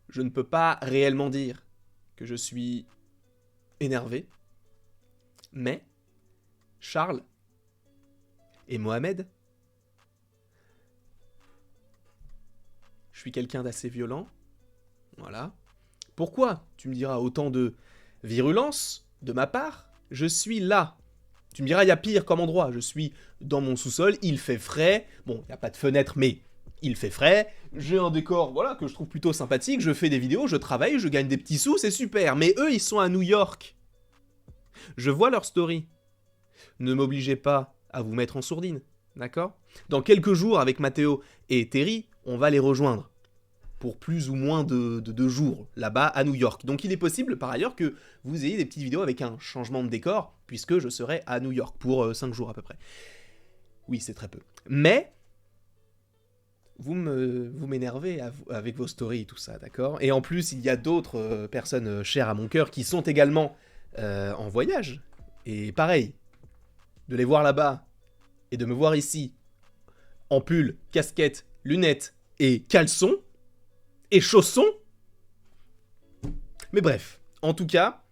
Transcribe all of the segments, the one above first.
je ne peux pas réellement dire que je suis énervé, mais Charles et Mohamed, je suis quelqu'un d'assez violent, voilà. Pourquoi, tu me diras, autant de virulence de ma part? Je suis là. Tu me diras, il y a pire comme endroit. Je suis dans mon sous-sol, il fait frais. Bon, il n'y a pas de fenêtre, mais il fait frais. J'ai un décor, voilà, que je trouve plutôt sympathique. Je fais des vidéos, je travaille, je gagne des petits sous, c'est super. Mais eux, ils sont à New York. Je vois leur story. Ne m'obligez pas à vous mettre en sourdine, d'accord? Dans quelques jours, avec Mathéo et Terry, on va les rejoindre pour plus ou moins de jours là-bas à New York. Donc il est possible par ailleurs que vous ayez des petites vidéos avec un changement de décor, puisque je serai à New York pour 5 jours à peu près. Oui, c'est très peu. Mais vous m'énervez avec vos stories et tout ça, d'accord? Et en plus, il y a d'autres personnes chères à mon cœur qui sont également en voyage. Et pareil, de les voir là-bas et de me voir ici, en pull, casquette, lunettes et caleçon, et chaussons. Mais bref, en tout cas,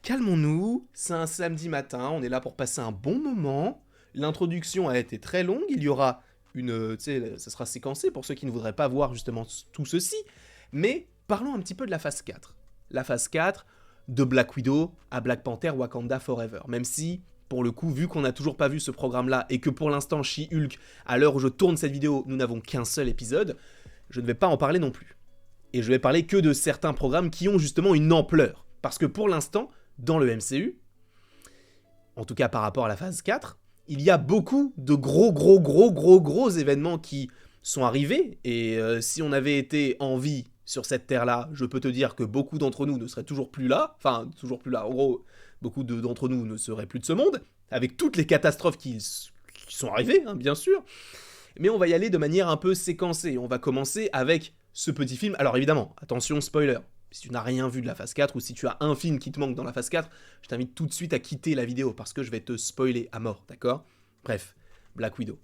calmons-nous, c'est un samedi matin, on est là pour passer un bon moment. L'introduction a été très longue, il y aura une... Tu sais, ça sera séquencé pour ceux qui ne voudraient pas voir justement tout ceci. Mais parlons un petit peu de la phase 4. La phase 4, de Black Widow à Black Panther Wakanda Forever. Même si, pour le coup, vu qu'on n'a toujours pas vu ce programme-là, et que pour l'instant, She-Hulk, à l'heure où je tourne cette vidéo, nous n'avons qu'un seul épisode, je ne vais pas en parler non plus. Et je vais parler que de certains programmes qui ont justement une ampleur. Parce que pour l'instant, dans le MCU, en tout cas par rapport à la phase 4, il y a beaucoup de gros événements qui sont arrivés. Et si on avait été en vie sur cette terre-là, je peux te dire que beaucoup d'entre nous ne seraient toujours plus là. Enfin, toujours plus là. En gros, beaucoup d'entre nous ne seraient plus de ce monde. Avec toutes les catastrophes qui sont arrivées, hein, bien sûr. Mais on va y aller de manière un peu séquencée. On va commencer avec ce petit film. Alors évidemment, attention, spoiler. Si tu n'as rien vu de la phase 4 ou si tu as un film qui te manque dans la phase 4, je t'invite tout de suite à quitter la vidéo parce que je vais te spoiler à mort, d'accord? Bref, Black Widow.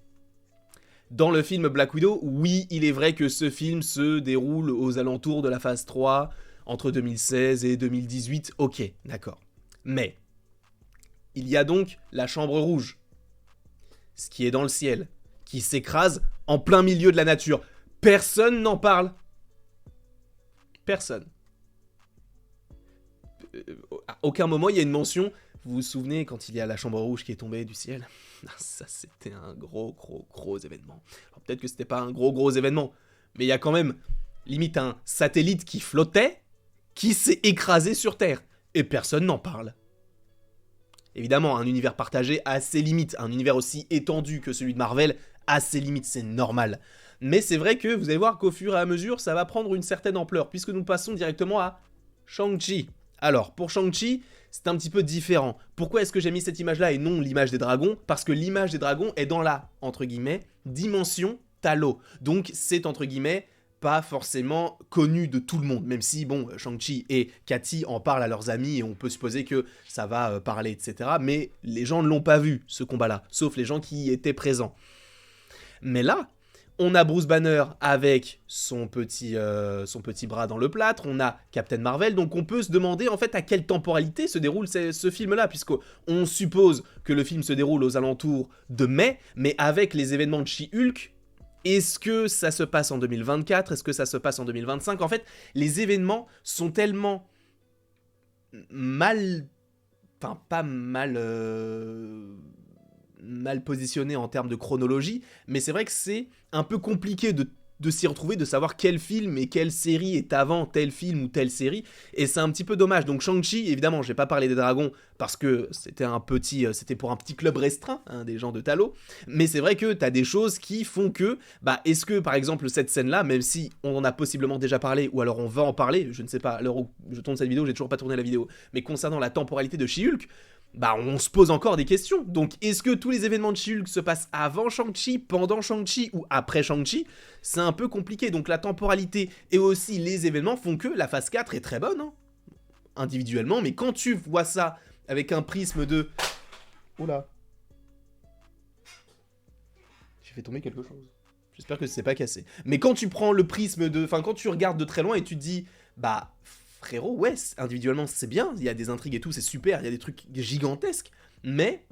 Dans le film Black Widow, oui, il est vrai que ce film se déroule aux alentours de la phase 3, entre 2016 et 2018, ok, d'accord. Mais, il y a donc la Chambre Rouge, ce qui est dans le ciel, qui s'écrase en plein milieu de la nature. Personne n'en parle. Personne. À aucun moment il y a une mention. Vous vous souvenez quand il y a la Chambre Rouge qui est tombée du ciel? Ça c'était un gros événement. Alors peut-être que c'était pas un gros événement, mais il y a quand même limite un satellite qui flottait, qui s'est écrasé sur Terre. Et personne n'en parle. Évidemment, un univers partagé a ses limites. Un univers aussi étendu que celui de Marvel a ses limites, c'est normal. Mais c'est vrai que vous allez voir qu'au fur et à mesure, ça va prendre une certaine ampleur, puisque nous passons directement à Shang-Chi. Alors, pour Shang-Chi, c'est un petit peu différent. Pourquoi est-ce que j'ai mis cette image-là et non l'image des dragons? Parce que l'image des dragons est dans la, entre guillemets, dimension Talo. Donc, c'est, entre guillemets, pas forcément connu de tout le monde, même si, bon, Shang-Chi et Cathy en parlent à leurs amis et on peut supposer que ça va parler, etc. Mais les gens ne l'ont pas vu, ce combat-là, sauf les gens qui y étaient présents. Mais là, on a Bruce Banner avec son petit bras dans le plâtre, on a Captain Marvel, donc on peut se demander en fait à quelle temporalité se déroule ce film-là, puisqu'on suppose que le film se déroule aux alentours de mai, mais avec les événements de She-Hulk, est-ce que ça se passe en 2024? Est-ce que ça se passe en 2025? En fait, les événements sont tellement mal... Enfin, pas mal... mal positionnés en termes de chronologie, mais c'est vrai que c'est un peu compliqué de s'y retrouver, de savoir quel film et quelle série est avant tel film ou telle série, et c'est un petit peu dommage. Donc Shang-Chi, évidemment, je vais pas parler des dragons, parce que c'était pour un petit club restreint, hein, des gens de Talo, mais c'est vrai que t'as des choses qui font que, bah, est-ce que, par exemple, cette scène-là, même si on en a possiblement déjà parlé, ou alors on va en parler, je ne sais pas, à l'heure où je tourne cette vidéo, j'ai toujours pas tourné la vidéo, mais concernant la temporalité de She-Hulk, bah on se pose encore des questions. Donc est-ce que tous les événements de She-Hulk se passent avant Shang-Chi, pendant Shang-Chi ou après Shang-Chi? C'est un peu compliqué, donc la temporalité et aussi les événements font que la phase 4 est très bonne, hein, individuellement, mais quand tu vois ça avec un prisme de... Oula. J'ai fait tomber quelque chose. J'espère que c'est pas cassé. Mais quand tu prends le prisme de... Enfin, quand tu regardes de très loin et tu te dis, bah, frérot, ouais, individuellement, c'est bien, il y a des intrigues et tout, c'est super, il y a des trucs gigantesques, mais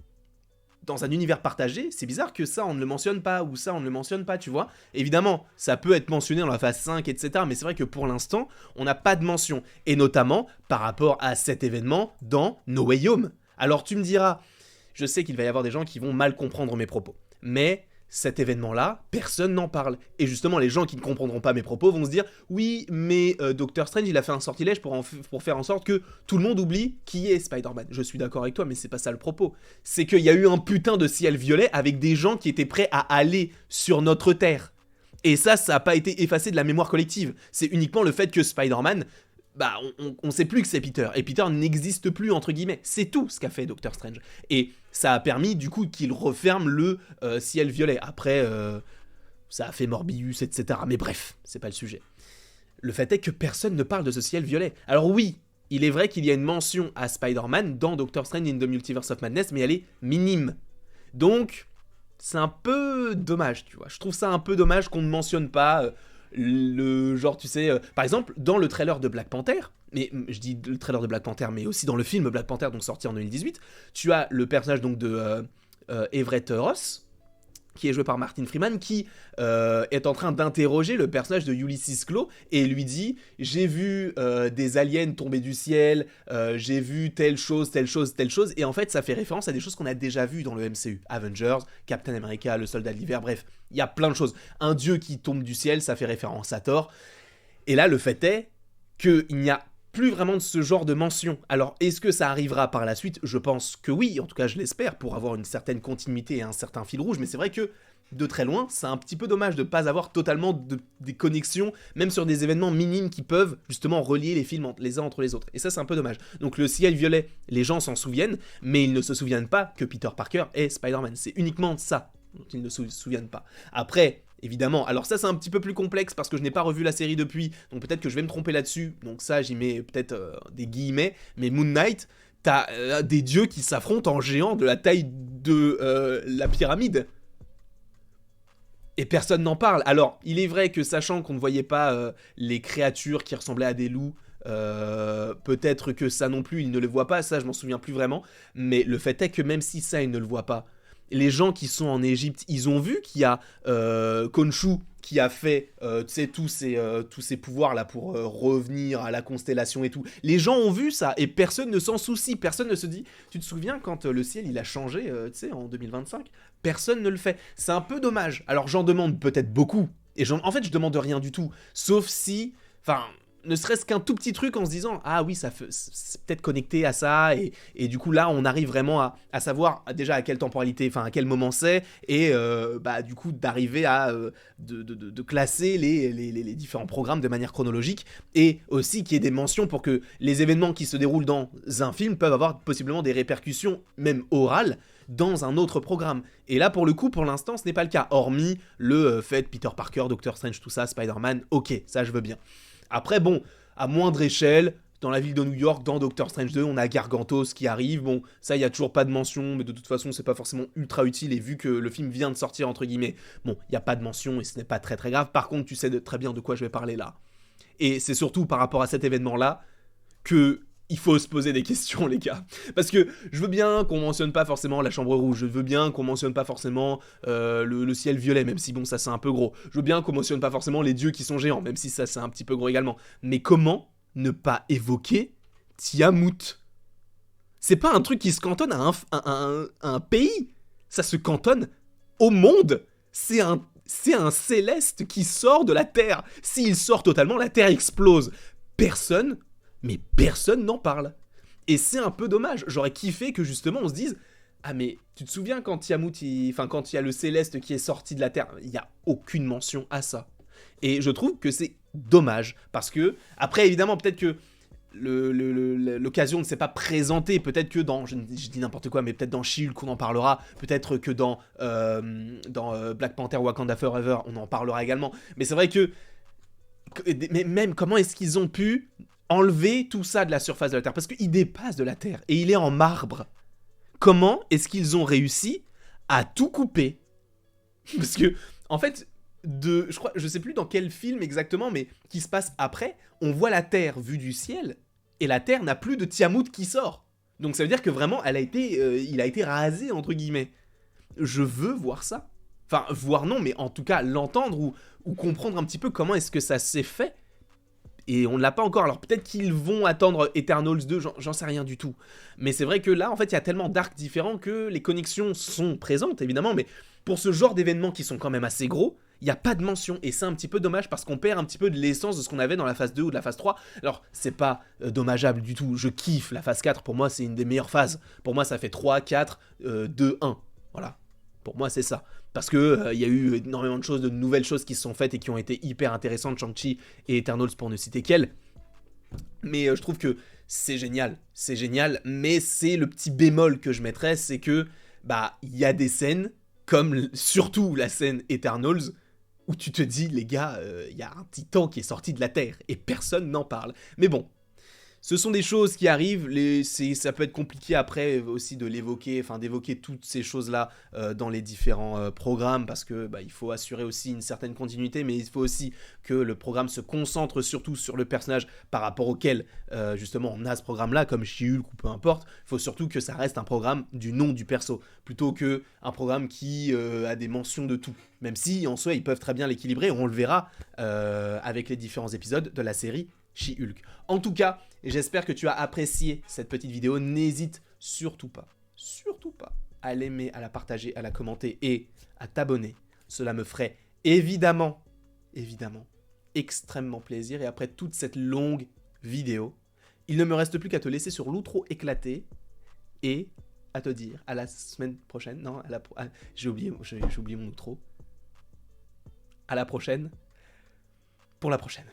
dans un univers partagé, c'est bizarre que ça, on ne le mentionne pas, ou ça, on ne le mentionne pas, tu vois. Évidemment, ça peut être mentionné dans la phase 5, etc., mais c'est vrai que pour l'instant, on n'a pas de mention, et notamment par rapport à cet événement dans No Way Home. Alors tu me diras, je sais qu'il va y avoir des gens qui vont mal comprendre mes propos, mais cet événement-là, personne n'en parle. Et justement, les gens qui ne comprendront pas mes propos vont se dire « Oui, mais Doctor Strange, il a fait un sortilège pour faire en sorte que tout le monde oublie qui est Spider-Man. » Je suis d'accord avec toi, mais c'est pas ça le propos. C'est qu'il y a eu un putain de ciel violet avec des gens qui étaient prêts à aller sur notre Terre. Et ça n'a pas été effacé de la mémoire collective. C'est uniquement le fait que Spider-Man... Bah, on sait plus que c'est Peter, et Peter n'existe plus, entre guillemets. C'est tout ce qu'a fait Doctor Strange. Et ça a permis, du coup, qu'il referme le ciel violet. Après, ça a fait Morbius, etc. Mais bref, c'est pas le sujet. Le fait est que personne ne parle de ce ciel violet. Alors oui, il est vrai qu'il y a une mention à Spider-Man dans Doctor Strange in the Multiverse of Madness, mais elle est minime. Donc, c'est un peu dommage, tu vois. Je trouve ça un peu dommage qu'on ne mentionne pas... le genre, tu sais, par exemple, dans le trailer de Black Panther, mais je dis le trailer de Black Panther, mais aussi dans le film Black Panther, donc sorti en 2018, tu as le personnage donc de Everett Ross, qui est joué par Martin Freeman, qui est en train d'interroger le personnage de Ulysses Klaue, et lui dit « J'ai vu des aliens tomber du ciel, j'ai vu telle chose, telle chose, telle chose », et en fait, ça fait référence à des choses qu'on a déjà vues dans le MCU. Avengers, Captain America, le Soldat de l'Hiver, bref, il y a plein de choses. Un dieu qui tombe du ciel, ça fait référence à Thor. Et là, le fait est qu'il n'y a plus vraiment de ce genre de mention. Alors, est-ce que ça arrivera par la suite? Je pense que oui, en tout cas je l'espère, pour avoir une certaine continuité et un certain fil rouge, mais c'est vrai que, de très loin, c'est un petit peu dommage de ne pas avoir totalement des connexions, même sur des événements minimes qui peuvent, justement, relier les films les uns entre les autres. Et ça, c'est un peu dommage. Donc le ciel violet, les gens s'en souviennent, mais ils ne se souviennent pas que Peter Parker est Spider-Man. C'est uniquement ça dont ils ne se souviennent pas. Après... Évidemment, alors ça c'est un petit peu plus complexe parce que je n'ai pas revu la série depuis, donc peut-être que je vais me tromper là-dessus, donc ça j'y mets peut-être des guillemets, mais Moon Knight, t'as des dieux qui s'affrontent en géants de la taille de la pyramide. Et personne n'en parle. Alors, il est vrai que sachant qu'on ne voyait pas les créatures qui ressemblaient à des loups, peut-être que ça non plus, ils ne le voient pas, ça je m'en souviens plus vraiment, mais le fait est que même si ça ils ne le voient pas, les gens qui sont en Égypte, ils ont vu qu'il y a Khonshu qui a fait tu sais, tous ces pouvoirs là pour revenir à la constellation et tout. Les gens ont vu ça et personne ne s'en soucie, personne ne se dit, tu te souviens quand le ciel il a changé, tu sais, en 2025 ? Personne ne le fait. C'est un peu dommage. Alors j'en demande peut-être beaucoup, et en fait je demande rien du tout, sauf si, enfin... ne serait-ce qu'un tout petit truc en se disant « Ah oui, c'est peut-être connecté à ça », et du coup là, on arrive vraiment à savoir déjà à quelle temporalité, enfin à quel moment c'est, et bah du coup d'arriver à de classer les différents programmes de manière chronologique, et aussi qu'il y ait des mentions pour que les événements qui se déroulent dans un film peuvent avoir possiblement des répercussions, même orales, dans un autre programme. Et là, pour le coup, pour l'instant, ce n'est pas le cas, hormis le fait Peter Parker, Doctor Strange, tout ça, Spider-Man, ok, ça je veux bien. Après, bon, à moindre échelle, dans la ville de New York, dans Doctor Strange 2, on a Gargantos qui arrive. Bon, ça, il n'y a toujours pas de mention, mais de toute façon, c'est pas forcément ultra utile. Et vu que le film vient de sortir, entre guillemets, bon, il n'y a pas de mention et ce n'est pas très très grave. Par contre, tu sais très bien de quoi je vais parler là. Et c'est surtout par rapport à cet événement-là que il faut se poser des questions, les gars. Parce que je veux bien qu'on mentionne pas forcément la chambre rouge, je veux bien qu'on mentionne pas forcément le ciel violet, même si bon, ça c'est un peu gros. Je veux bien qu'on mentionne pas forcément les dieux qui sont géants, même si ça c'est un petit peu gros également. Mais comment ne pas évoquer Tiamat? C'est pas un truc qui se cantonne à un pays, ça se cantonne au monde. C'est un céleste qui sort de la Terre. S'il sort totalement, la Terre explose. Personne n'en parle. Et c'est un peu dommage. J'aurais kiffé que justement on se dise « Ah mais tu te souviens quand Tiamat, quand il y a le céleste qui est sorti de la Terre ?» Il n'y a aucune mention à ça. Et je trouve que c'est dommage. Parce que, après évidemment peut-être que l'occasion ne s'est pas présentée. Peut-être que dans, je dis n'importe quoi, mais peut-être dans She-Hulk qu'on en parlera. Peut-être que dans Black Panther Wakanda Forever on en parlera également. Mais c'est vrai que mais même comment est-ce qu'ils ont pu enlever tout ça de la surface de la Terre, parce qu'il dépasse de la Terre, et il est en marbre. Comment est-ce qu'ils ont réussi à tout couper? Parce que, en fait, je sais plus dans quel film exactement, mais qui se passe après, on voit la Terre vue du ciel, et la Terre n'a plus de Tiamat qui sort. Donc ça veut dire que vraiment, il a été rasé, entre guillemets. Je veux voir ça. Enfin, voir non, mais en tout cas l'entendre ou comprendre un petit peu comment est-ce que ça s'est fait. Et on ne l'a pas encore, alors peut-être qu'ils vont attendre Eternals 2, j'en sais rien du tout. Mais c'est vrai que là, en fait, il y a tellement d'arcs différents que les connexions sont présentes, évidemment, mais pour ce genre d'événements qui sont quand même assez gros, il n'y a pas de mention, et c'est un petit peu dommage parce qu'on perd un petit peu de l'essence de ce qu'on avait dans la phase 2 ou de la phase 3. Alors, c'est pas dommageable du tout, je kiffe la phase 4, pour moi c'est une des meilleures phases. Pour moi ça fait 3, 4, 2, 1, voilà. Pour moi c'est ça. Parce que y a eu énormément de choses, de nouvelles choses qui se sont faites et qui ont été hyper intéressantes, Shang-Chi et Eternals pour ne citer qu'elles. Mais je trouve que c'est génial, mais c'est le petit bémol que je mettrais, c'est que, bah, il y a des scènes, comme surtout la scène Eternals, où tu te dis, les gars, il y a un titan qui est sorti de la Terre, et personne n'en parle. Mais bon, ce sont des choses qui arrivent, ça peut être compliqué après aussi de l'évoquer, enfin d'évoquer toutes ces choses-là dans les différents programmes, parce que bah, il faut assurer aussi une certaine continuité, mais il faut aussi que le programme se concentre surtout sur le personnage par rapport auquel justement on a ce programme-là, comme She-Hulk ou peu importe. Il faut surtout que ça reste un programme du nom du perso, plutôt que un programme qui a des mentions de tout. Même si en soi ils peuvent très bien l'équilibrer, on le verra avec les différents épisodes de la série She-Hulk. En tout cas, j'espère que tu as apprécié cette petite vidéo. N'hésite surtout pas à l'aimer, à la partager, à la commenter et à t'abonner. Cela me ferait évidemment extrêmement plaisir. Et après toute cette longue vidéo, il ne me reste plus qu'à te laisser sur l'outro éclaté et à te dire à la semaine prochaine. Non, j'ai oublié mon outro. À la prochaine pour la prochaine.